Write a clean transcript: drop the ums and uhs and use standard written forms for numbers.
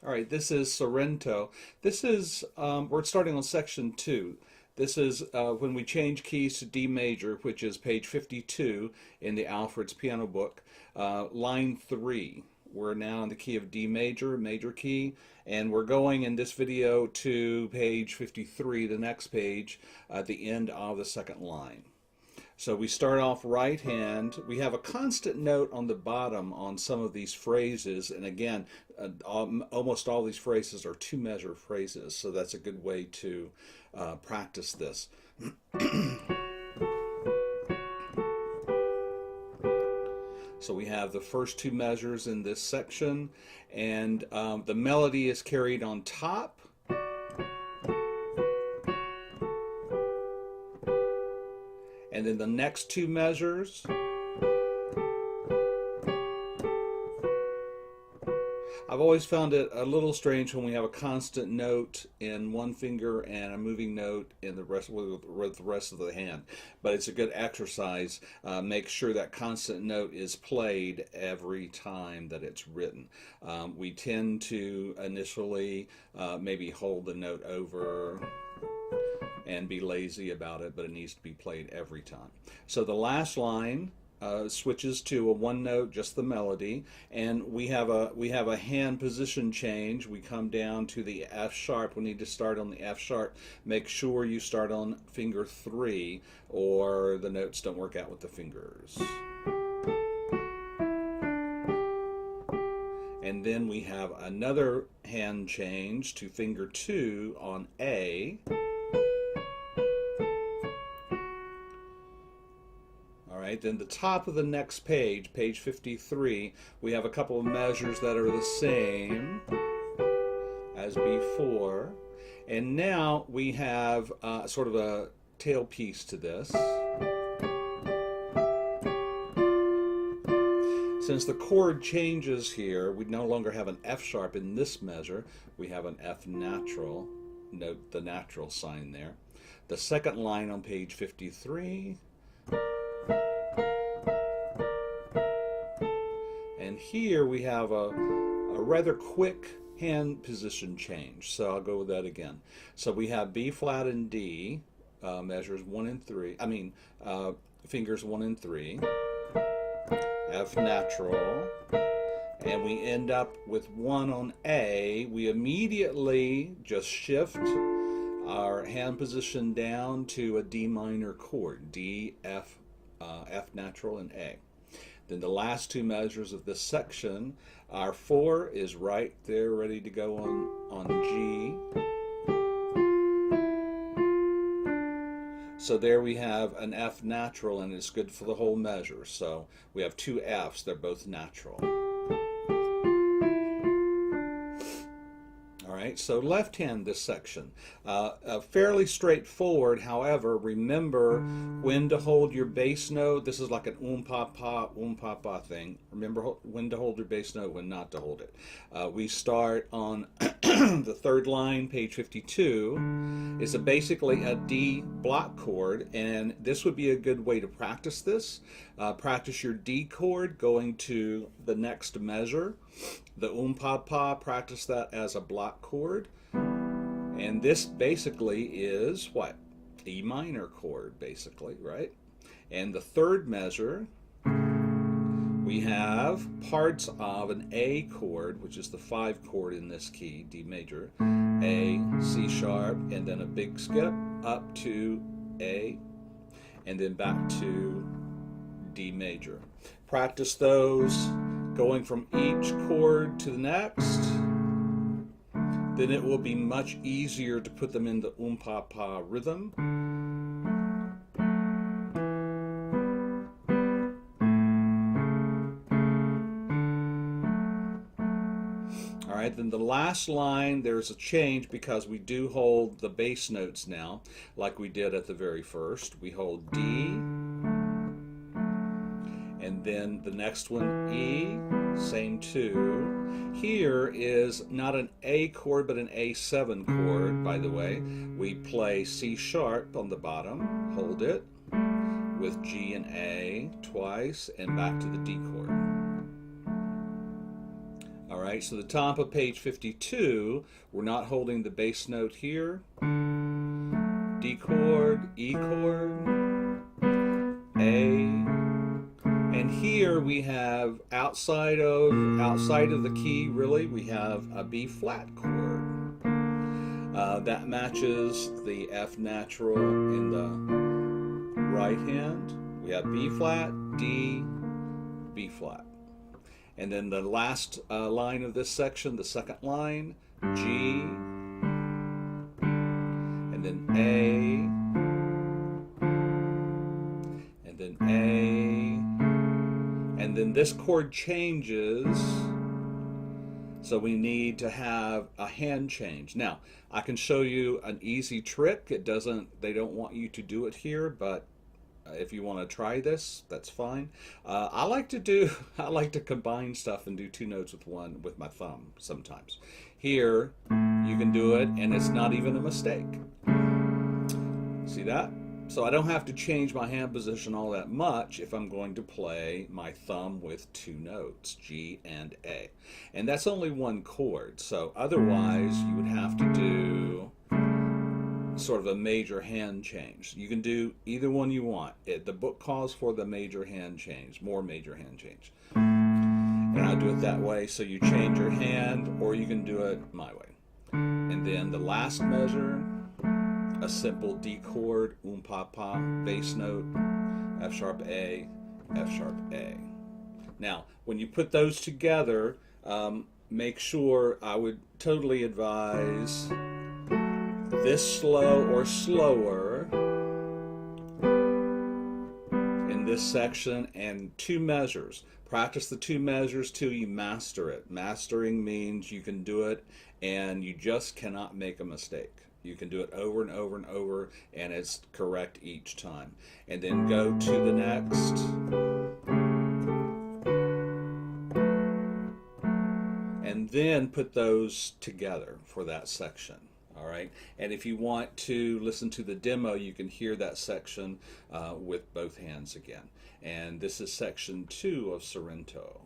All right, this is Sorrento. This is, we're starting on section 2. This is when we change keys to D major, which is page 52 in the Alfred's piano book, line 3. We're now in the key of D major, major key, and we're going in this video to page 53, the next page, at the end of the second line. So we start off right hand. We have a constant note on the bottom on some of these phrases, and again, almost all these phrases are two measure phrases, so that's a good way to practice this. So we have the first two measures in this section, and the melody is carried on top. And then the next two measures, I've always found it a little strange when we have a constant note in one finger and a moving note in the rest with the rest of the hand. But it's a good exercise. Make sure that constant note is played every time that it's written. We tend to initially maybe hold the note over and be lazy about it, but it needs to be played every time. So the last line switches to a one note, just the melody, and we have a hand position change. We come down to the F sharp. We need to start on the F sharp. Make sure you start on finger 3, or the notes don't work out with the fingers. And then we have another hand change to finger 2 on A. Then the top of the next page, page 53, we have a couple of measures that are the same as before. And now we have sort of a tailpiece to this. Since the chord changes here, we no longer have an F sharp in this measure. We have an F natural. Note the natural sign there. The second line on page 53. And here we have a rather quick hand position change, so I'll go with that again. So we have B flat and D, measures 1 and 3, fingers 1 and 3, F natural, and we end up with 1 on A. We immediately just shift our hand position down to a D minor chord, D, F, F natural, and A. Then the last two measures of this section, our 4 is right there ready to go on G. So there we have an F natural, and it's good for the whole measure. So we have two Fs, they're both natural. So left hand this section, fairly straightforward. However, remember when to hold your bass note. This is like an pa pa thing. Remember when to hold your bass note, when not to hold it. We start on the third line, page 52. It's basically a D block chord, and this would be a good way to practice this. Practice your D chord going to the next measure. The pa pa, practice that as a block chord. And this basically is what? E minor chord, basically, right? And the third measure, we have parts of an A chord, which is the 5 chord in this key, D major, A, C sharp, and then a big skip up to A, and then back to D major. Practice those going from each chord to the next. Then it will be much easier to put them in the pa pa rhythm. All right, then the last line, there's a change because we do hold the bass notes now, like we did at the very first. We hold D, and then the next one, E, same 2. Here is not an A chord, but an A7 chord, by the way. We play C sharp on the bottom, hold it, with G and A twice, and back to the D chord. All right, so the top of page 52, we're not holding the bass note here. D chord, E chord, A, and here we have outside of the key, really, we have a B flat chord. That matches the F natural in the right hand. We have B flat, D, B flat. And then the last line of this section, the second line, G, and then A, and then A, and then this chord changes, so we need to have a hand change. Now, I can show you an easy trick. They don't want you to do it here, but if you want to try this, that's fine. I like to combine stuff and do two notes with my thumb sometimes. Here, you can do it, and it's not even a mistake. See that? So I don't have to change my hand position all that much if I'm going to play my thumb with two notes, G and A. And that's only one chord, so otherwise you would have to do sort of a major hand change. You can do either one you want. The book calls for the major hand change, more major hand change. And I do it that way, so you change your hand, or you can do it my way. And then the last measure, a simple D chord, pa pa, bass note, F sharp A, F sharp A. Now, when you put those together, make sure, I would totally advise this slow or slower in this section, and two measures. Practice the two measures till you master it. Mastering means you can do it and you just cannot make a mistake. You can do it over and over and over, and it's correct each time. And then go to the next. And then put those together for that section. All right. And if you want to listen to the demo, you can hear that section with both hands again. And this is section 2 of Sorrento.